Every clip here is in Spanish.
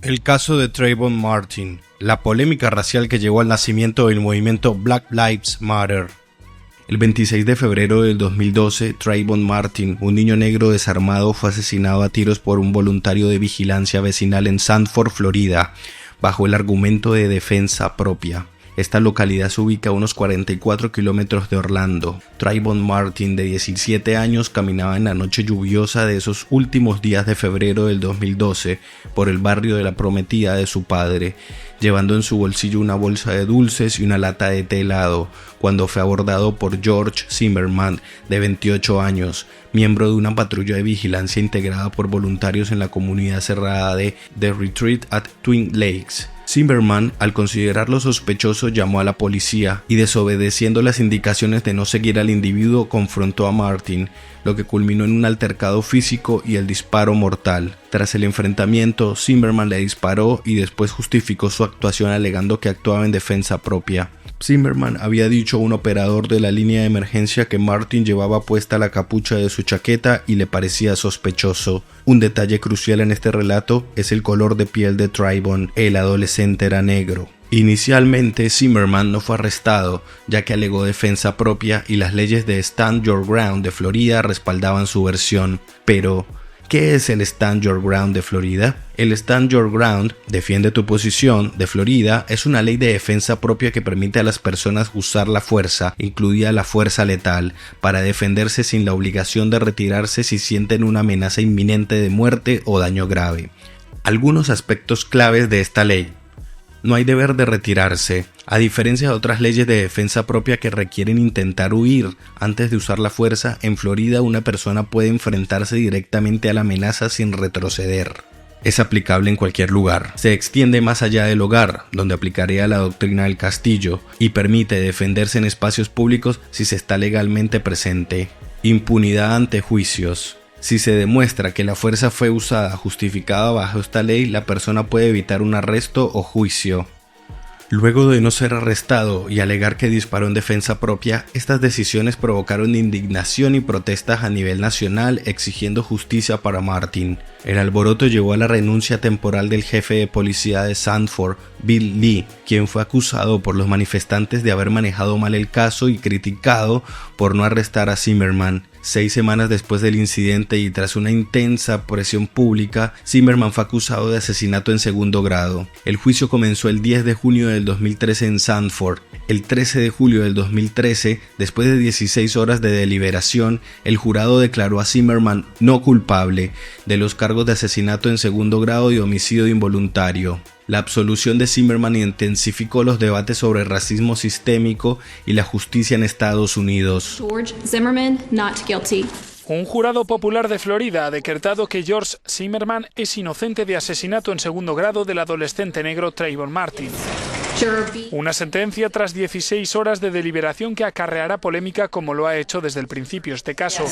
El caso de Trayvon Martin, la polémica racial que llevó al nacimiento del movimiento Black Lives Matter. El 26 de febrero del 2012, Trayvon Martin, un niño negro desarmado, fue asesinado a tiros por un voluntario de vigilancia vecinal en Sanford, Florida, bajo el argumento de defensa propia. Esta localidad se ubica a unos 44 kilómetros de Orlando. Trayvon Martin, de 17 años, caminaba en la noche lluviosa de esos últimos días de febrero del 2012 por el barrio de la prometida de su padre, llevando en su bolsillo una bolsa de dulces y una lata de té helado, cuando fue abordado por George Zimmerman, de 28 años, miembro de una patrulla de vigilancia integrada por voluntarios en la comunidad cerrada de The Retreat at Twin Lakes. Zimmerman, al considerarlo sospechoso, llamó a la policía y, desobedeciendo las indicaciones de no seguir al individuo, confrontó a Martin, lo que culminó en un altercado físico y el disparo mortal. Tras el enfrentamiento, Zimmerman le disparó y después justificó su actuación alegando que actuaba en defensa propia. Zimmerman había dicho a un operador de la línea de emergencia que Martin llevaba puesta la capucha de su chaqueta y le parecía sospechoso. Un detalle crucial en este relato es el color de piel de Trayvon. El adolescente era negro. Inicialmente, Zimmerman no fue arrestado, ya que alegó defensa propia y las leyes de Stand Your Ground de Florida respaldaban su versión. Pero, ¿qué es el Stand Your Ground de Florida? El Stand Your Ground, defiende tu posición, de Florida, es una ley de defensa propia que permite a las personas usar la fuerza, incluida la fuerza letal, para defenderse sin la obligación de retirarse si sienten una amenaza inminente de muerte o daño grave. Algunos aspectos claves de esta ley. No hay deber de retirarse, a diferencia de otras leyes de defensa propia que requieren intentar huir antes de usar la fuerza. En Florida una persona puede enfrentarse directamente a la amenaza sin retroceder. Es aplicable en cualquier lugar. Se extiende más allá del hogar, donde aplicaría la doctrina del castillo, y permite defenderse en espacios públicos si se está legalmente presente. Impunidad ante juicios. Si se demuestra que la fuerza fue usada justificada bajo esta ley, la persona puede evitar un arresto o juicio. Luego de no ser arrestado y alegar que disparó en defensa propia, estas decisiones provocaron indignación y protestas a nivel nacional exigiendo justicia para Martin. El alboroto llevó a la renuncia temporal del jefe de policía de Sanford, Bill Lee, quien fue acusado por los manifestantes de haber manejado mal el caso y criticado por no arrestar a Zimmerman. 6 semanas después del incidente y tras una intensa presión pública, Zimmerman fue acusado de asesinato en segundo grado. El juicio comenzó el 10 de junio del 2013 en Sanford. El 13 de julio del 2013, después de 16 horas de deliberación, el jurado declaró a Zimmerman no culpable de los cargos de asesinato en segundo grado y homicidio involuntario. La absolución de Zimmerman intensificó los debates sobre el racismo sistémico y la justicia en Estados Unidos. George Zimmerman, not guilty. Un jurado popular de Florida ha decretado que George Zimmerman es inocente de asesinato en segundo grado del adolescente negro Trayvon Martin. Una sentencia tras 16 horas de deliberación que acarreará polémica como lo ha hecho desde el principio este caso.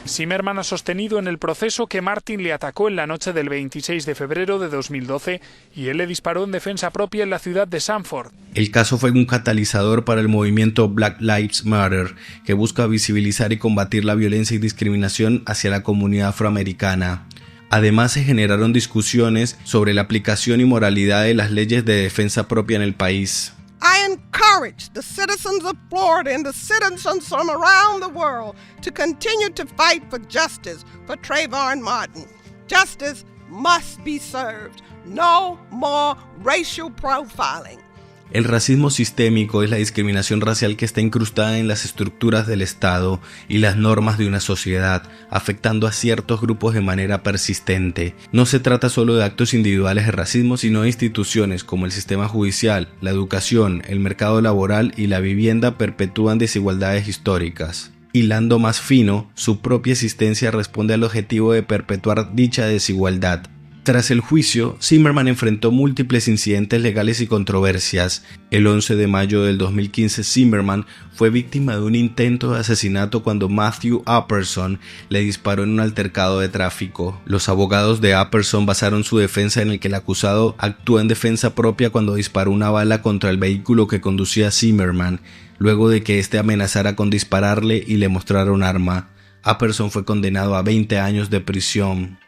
Zimmerman ha sostenido en el proceso que Martin le atacó en la noche del 26 de febrero de 2012 y él le disparó en defensa propia en la ciudad de Sanford. El caso fue un catalizador para el movimiento Black Lives Matter, que busca visibilizar y combatir la violencia y discriminación hacia la comunidad afroamericana. Además, se generaron discusiones sobre la aplicación y moralidad de las leyes de defensa propia en el país. I encourage the citizens of Florida and the citizens from around the world to continue to fight for justice for Trayvon Martin. Justice must be served. No more racial profiling. El racismo sistémico es la discriminación racial que está incrustada en las estructuras del Estado y las normas de una sociedad, afectando a ciertos grupos de manera persistente. No se trata solo de actos individuales de racismo, sino de instituciones como el sistema judicial, la educación, el mercado laboral y la vivienda perpetúan desigualdades históricas. Hilando más fino, su propia existencia responde al objetivo de perpetuar dicha desigualdad. Tras el juicio, Zimmerman enfrentó múltiples incidentes legales y controversias. El 11 de mayo del 2015, Zimmerman fue víctima de un intento de asesinato cuando Matthew Apperson le disparó en un altercado de tráfico. Los abogados de Apperson basaron su defensa en el que el acusado actuó en defensa propia cuando disparó una bala contra el vehículo que conducía Zimmerman, luego de que éste amenazara con dispararle y le mostrara un arma. Apperson fue condenado a 20 años de prisión.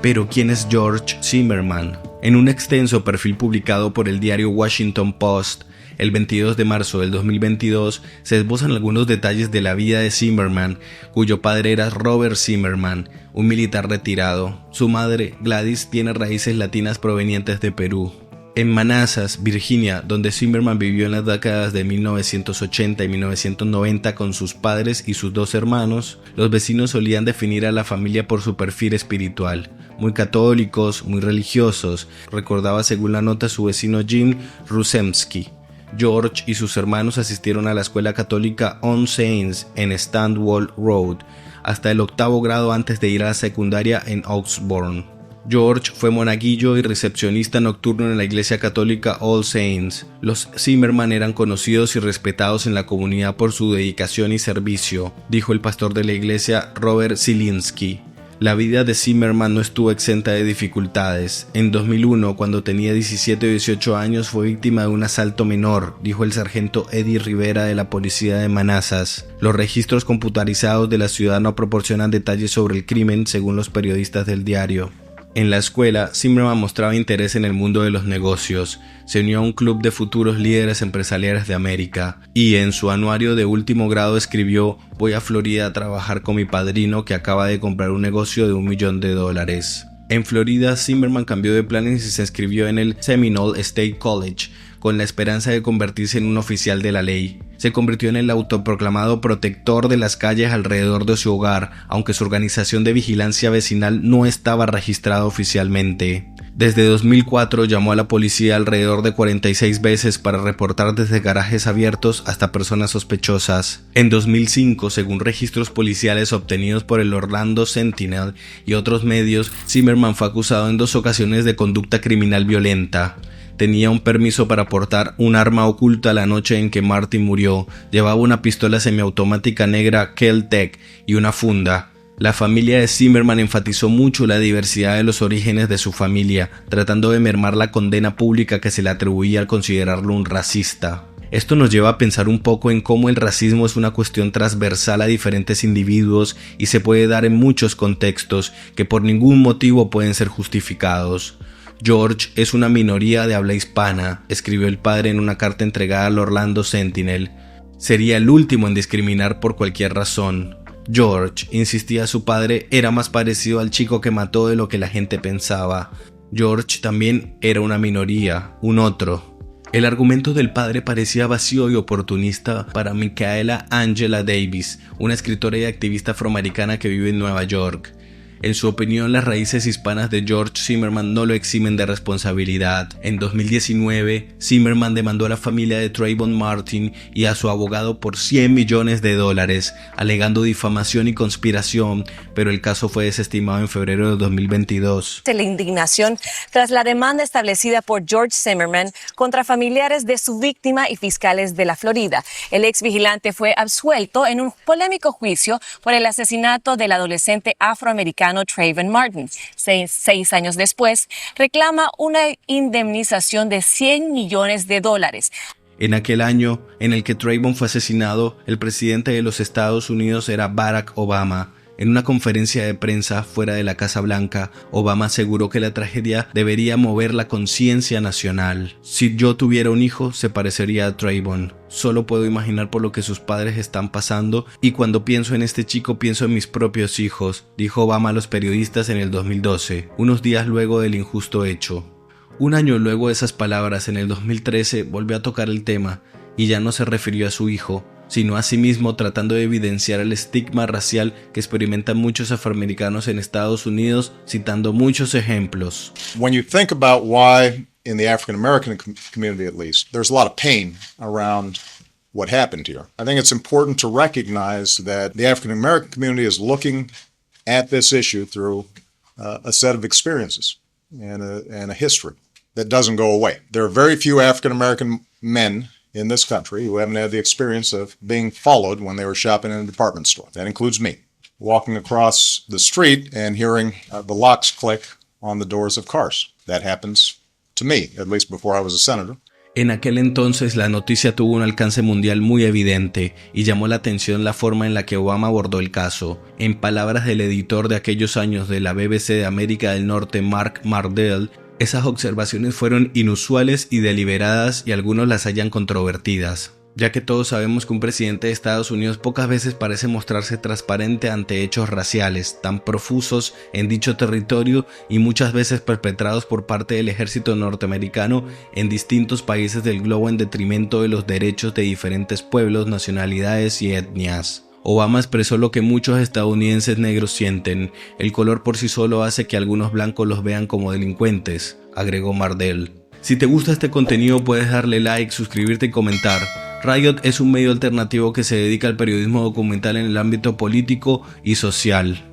Pero ¿quién es George Zimmerman? En un extenso perfil publicado por el diario Washington Post, el 22 de marzo del 2022, se esbozan algunos detalles de la vida de Zimmerman, cuyo padre era Robert Zimmerman, un militar retirado. Su madre, Gladys, tiene raíces latinas provenientes de Perú. En Manassas, Virginia, donde Zimmerman vivió en las décadas de 1980 y 1990 con sus padres y sus 2 hermanos, los vecinos solían definir a la familia por su perfil espiritual. Muy católicos, muy religiosos, recordaba según la nota su vecino Jim Rusemsky. George y sus hermanos asistieron a la escuela católica All Saints en Standwall Road hasta el 8º grado antes de ir a la secundaria en Oxbourne. George fue monaguillo y recepcionista nocturno en la iglesia católica All Saints. Los Zimmerman eran conocidos y respetados en la comunidad por su dedicación y servicio, dijo el pastor de la iglesia Robert Zielinski. La vida de Zimmerman no estuvo exenta de dificultades. En 2001, cuando tenía 17 o 18 años, fue víctima de un asalto menor, dijo el sargento Eddie Rivera de la policía de Manassas. Los registros computarizados de la ciudad no proporcionan detalles sobre el crimen, según los periodistas del diario. En la escuela, Zimmerman mostraba interés en el mundo de los negocios, se unió a un club de futuros líderes empresariales de América y en su anuario de último grado escribió: «Voy a Florida a trabajar con mi padrino que acaba de comprar un negocio de $1 millón». En Florida, Zimmerman cambió de planes y se inscribió en el Seminole State College, con la esperanza de convertirse en un oficial de la ley. Se convirtió en el autoproclamado protector de las calles alrededor de su hogar, aunque su organización de vigilancia vecinal no estaba registrada oficialmente. Desde 2004 llamó a la policía alrededor de 46 veces para reportar desde garajes abiertos hasta personas sospechosas. En 2005, según registros policiales obtenidos por el Orlando Sentinel y otros medios, Zimmerman fue acusado en 2 ocasiones de conducta criminal violenta. Tenía un permiso para portar un arma oculta la noche en que Martin murió, llevaba una pistola semiautomática negra Kel-Tec y una funda. La familia de Zimmerman enfatizó mucho la diversidad de los orígenes de su familia, tratando de mermar la condena pública que se le atribuía al considerarlo un racista. Esto nos lleva a pensar un poco en cómo el racismo es una cuestión transversal a diferentes individuos y se puede dar en muchos contextos que por ningún motivo pueden ser justificados. George es una minoría de habla hispana, escribió el padre en una carta entregada al Orlando Sentinel. Sería el último en discriminar por cualquier razón. George, insistía su padre, era más parecido al chico que mató de lo que la gente pensaba. George también era una minoría, un otro. El argumento del padre parecía vacío y oportunista para Michaela Angela Davis, una escritora y activista afroamericana que vive en Nueva York. En su opinión, las raíces hispanas de George Zimmerman no lo eximen de responsabilidad. En 2019, Zimmerman demandó a la familia de Trayvon Martin y a su abogado por $100 millones, alegando difamación y conspiración, pero el caso fue desestimado en febrero de 2022. La indignación tras la demanda establecida por George Zimmerman contra familiares de su víctima y fiscales de la Florida. El ex vigilante fue absuelto en un polémico juicio por el asesinato del adolescente afroamericano Trayvon Martin. 6 años después, reclama una indemnización de $100 millones. En aquel año en el que Trayvon fue asesinado, el presidente de los Estados Unidos era Barack Obama. En una conferencia de prensa fuera de la Casa Blanca, Obama aseguró que la tragedia debería mover la conciencia nacional. Si yo tuviera un hijo, se parecería a Trayvon. Solo puedo imaginar por lo que sus padres están pasando y cuando pienso en este chico pienso en mis propios hijos, dijo Obama a los periodistas en el 2012, unos días luego del injusto hecho. Un año luego de esas palabras, en el 2013, volvió a tocar el tema y ya no se refirió a su hijo, sino a sí mismo, tratando de evidenciar el estigma racial que experimentan muchos afroamericanos en Estados Unidos, citando muchos ejemplos. When you think about why, in the African American community at least, there's a lot of pain around what happened here, I think it's important to recognize that the African American community is looking at this issue through a set of experiences and a history that doesn't go away. There are very few African American men in this country who haven't had the experience of being followed when they were shopping in a department store. That includes me. Walking across the street and hearing the locks click on the doors of cars. That happens to me, at least before I was a senator. En aquel entonces la noticia tuvo un alcance mundial muy evidente y llamó la atención la forma en la que Obama abordó el caso. En palabras del editor de aquellos años de la BBC de América del Norte, Mark Mardell, esas observaciones fueron inusuales y deliberadas y algunos las hallan controvertidas, ya que todos sabemos que un presidente de Estados Unidos pocas veces parece mostrarse transparente ante hechos raciales tan profusos en dicho territorio y muchas veces perpetrados por parte del ejército norteamericano en distintos países del globo en detrimento de los derechos de diferentes pueblos, nacionalidades y etnias. Obama expresó lo que muchos estadounidenses negros sienten: el color por sí solo hace que algunos blancos los vean como delincuentes, agregó Mardell. Si te gusta este contenido puedes darle like, suscribirte y comentar. Riot es un medio alternativo que se dedica al periodismo documental en el ámbito político y social.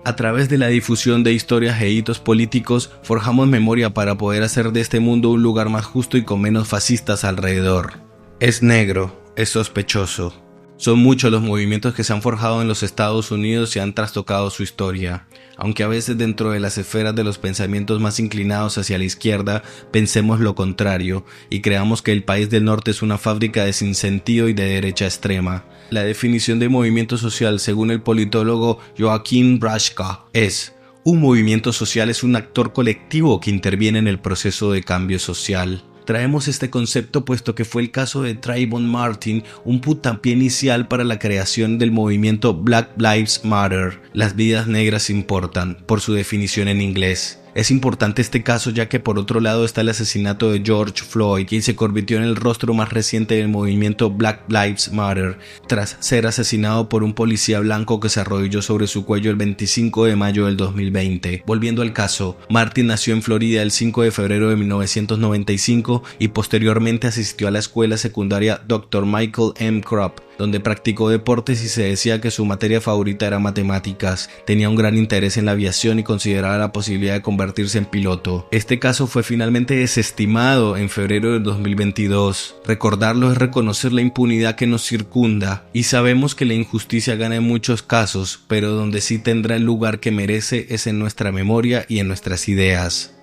A través de la difusión de historias e hitos políticos, forjamos memoria para poder hacer de este mundo un lugar más justo y con menos fascistas alrededor. Es negro, es sospechoso. Son muchos los movimientos que se han forjado en los Estados Unidos y han trastocado su historia, aunque a veces dentro de las esferas de los pensamientos más inclinados hacia la izquierda pensemos lo contrario y creamos que el país del norte es una fábrica de sinsentido y de derecha extrema. La definición de movimiento social, según el politólogo Joachim Braschka, es: un movimiento social es un actor colectivo que interviene en el proceso de cambio social. Traemos este concepto puesto que fue el caso de Trayvon Martin un puntapié inicial para la creación del movimiento Black Lives Matter. Las vidas negras importan, por su definición en inglés. Es importante este caso ya que por otro lado está el asesinato de George Floyd, quien se convirtió en el rostro más reciente del movimiento Black Lives Matter, tras ser asesinado por un policía blanco que se arrodilló sobre su cuello el 25 de mayo del 2020. Volviendo al caso, Martin nació en Florida el 5 de febrero de 1995 y posteriormente asistió a la escuela secundaria Dr. Michael M. Kropp, donde practicó deportes y se decía que su materia favorita era matemáticas. Tenía un gran interés en la aviación y consideraba la posibilidad de convertirse en piloto. Este caso fue finalmente desestimado en febrero del 2022. Recordarlo es reconocer la impunidad que nos circunda, y sabemos que la injusticia gana en muchos casos, pero donde sí tendrá el lugar que merece es en nuestra memoria y en nuestras ideas.